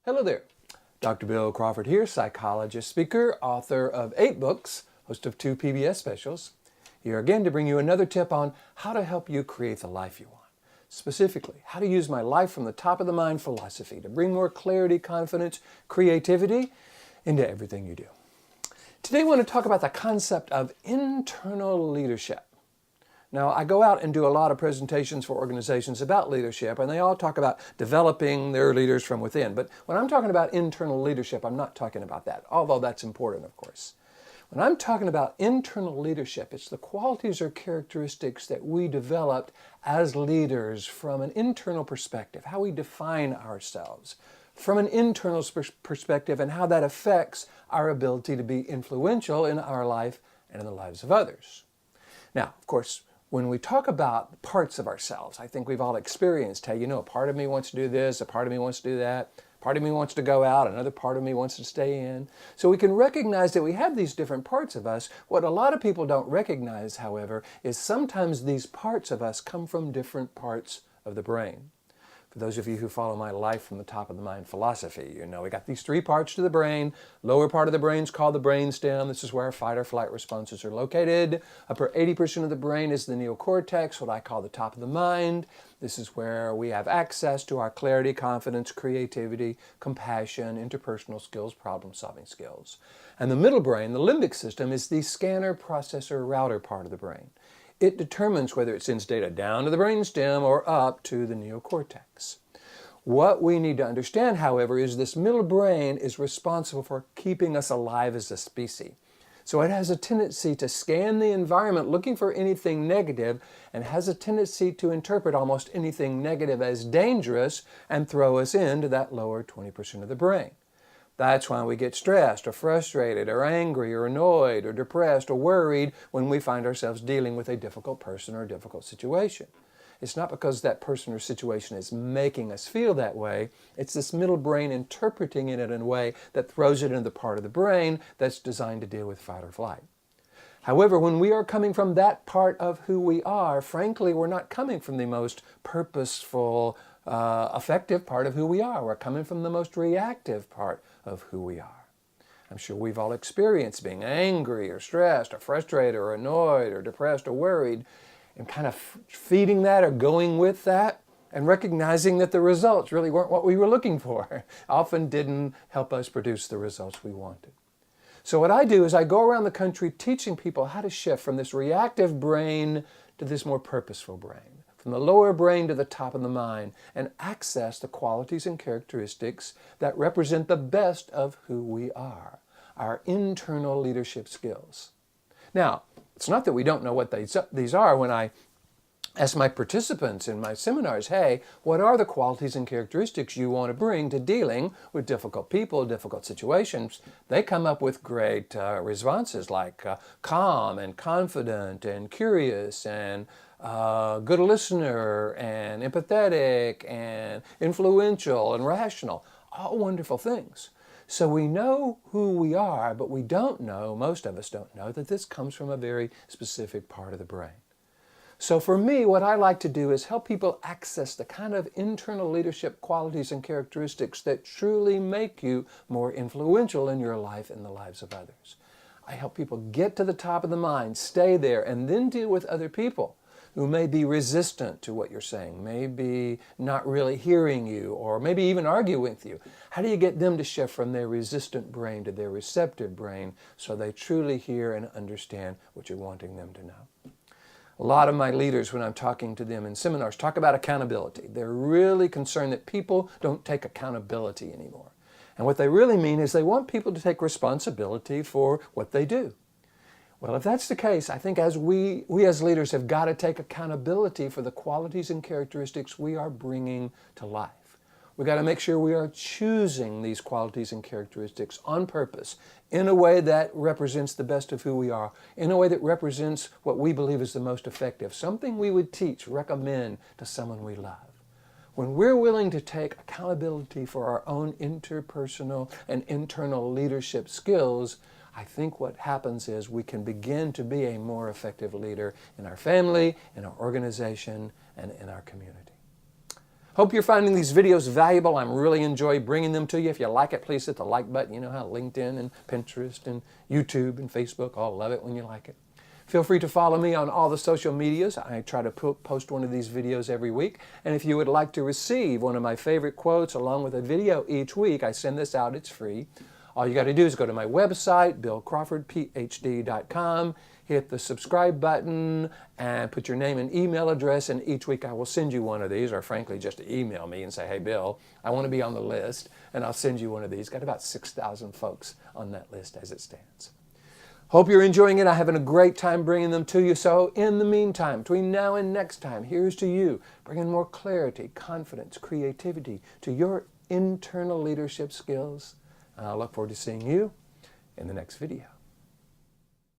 Hello there. Dr. Bill Crawford here, psychologist, speaker, author of 8 books, host of 2 PBS specials. Here again to bring you another tip on how to help you create the life you want. Specifically, how to use my life from the top of the mind philosophy to bring more clarity, confidence, creativity into everything you do. Today I want to talk about the concept of internal leadership. Now, I go out and do a lot of presentations for organizations about leadership, and they all talk about developing their leaders from within. But when I'm talking about internal leadership, I'm not talking about that, although that's important, of course. When I'm talking about internal leadership, it's the qualities or characteristics that we developed as leaders from an internal perspective, how we define ourselves from an internal perspective and how that affects our ability to be influential in our life and in the lives of others. Now, of course, when we talk about parts of ourselves, I think we've all experienced, hey, a part of me wants to do this, a part of me wants to do that, a part of me wants to go out, another part of me wants to stay in. So we can recognize that we have these different parts of us. What a lot of people don't recognize, however, is sometimes these parts of us come from different parts of the brain. For those of you who follow my life from the top of the mind philosophy, we got these 3 parts to the brain. Lower part of the brain is called the brainstem. This is where our fight or flight responses are located. Upper 80% of the brain is the neocortex, what I call the top of the mind. This is where we have access to our clarity, confidence, creativity, compassion, interpersonal skills, problem-solving skills. And the middle brain, the limbic system, is the scanner, processor, router part of the brain. It determines whether it sends data down to the brainstem or up to the neocortex. What we need to understand, however, is this middle brain is responsible for keeping us alive as a species. So it has a tendency to scan the environment looking for anything negative and has a tendency to interpret almost anything negative as dangerous and throw us into that lower 20% of the brain. That's why we get stressed or frustrated or angry or annoyed or depressed or worried when we find ourselves dealing with a difficult person or a difficult situation. It's not because that person or situation is making us feel that way. It's this middle brain interpreting it in a way that throws it into the part of the brain that's designed to deal with fight or flight. However, when we are coming from that part of who we are, frankly, we're not coming from the most purposeful, effective part of who we are. We're coming from the most reactive part of who we are. I'm sure we've all experienced being angry or stressed or frustrated or annoyed or depressed or worried and kind of feeding that or going with that and recognizing that the results really weren't what we were looking for. Often didn't help us produce the results we wanted. So what I do is I go around the country teaching people how to shift from this reactive brain to this more purposeful brain, from the lower brain to the top of the mind, and access the qualities and characteristics that represent the best of who we are, our internal leadership skills. Now, it's not that we don't know what these are. When I ask my participants in my seminars, hey, what are the qualities and characteristics you want to bring to dealing with difficult people, difficult situations? They come up with great responses like calm and confident and curious and good listener and empathetic and influential and rational. All wonderful things. So we know who we are, but we don't know, most of us don't know, that this comes from a very specific part of the brain. So for me, what I like to do is help people access the kind of internal leadership qualities and characteristics that truly make you more influential in your life and the lives of others. I help people get to the top of the mind, stay there, and then deal with other people who may be resistant to what you're saying, maybe not really hearing you, or maybe even argue with you. How do you get them to shift from their resistant brain to their receptive brain so they truly hear and understand what you're wanting them to know? A lot of my leaders, when I'm talking to them in seminars, talk about accountability. They're really concerned that people don't take accountability anymore. And what they really mean is they want people to take responsibility for what they do. Well, if that's the case, I think as we as leaders have got to take accountability for the qualities and characteristics we are bringing to life. We've got to make sure we are choosing these qualities and characteristics on purpose in a way that represents the best of who we are, in a way that represents what we believe is the most effective, something we would teach, recommend to someone we love. When we're willing to take accountability for our own interpersonal and internal leadership skills, I think what happens is we can begin to be a more effective leader in our family, in our organization, and in our community. Hope you're finding these videos valuable. I'm really enjoying bringing them to you. If you like it, please hit the like button. You know how LinkedIn and Pinterest and YouTube and Facebook all love it when you like it. Feel free to follow me on all the social medias. I try to post one of these videos every week. And if you would like to receive one of my favorite quotes along with a video each week, I send this out. It's free. All you got to do is go to my website, billcrawfordphd.com, hit the subscribe button, and put your name and email address, and each week I will send you one of these, or frankly, just email me and say, hey, Bill, I want to be on the list, and I'll send you one of these. Got about 6,000 folks on that list as it stands. Hope you're enjoying it. I'm having a great time bringing them to you. So in the meantime, between now and next time, here's to you, bringing more clarity, confidence, creativity to your internal leadership skills. And I look forward to seeing you in the next video.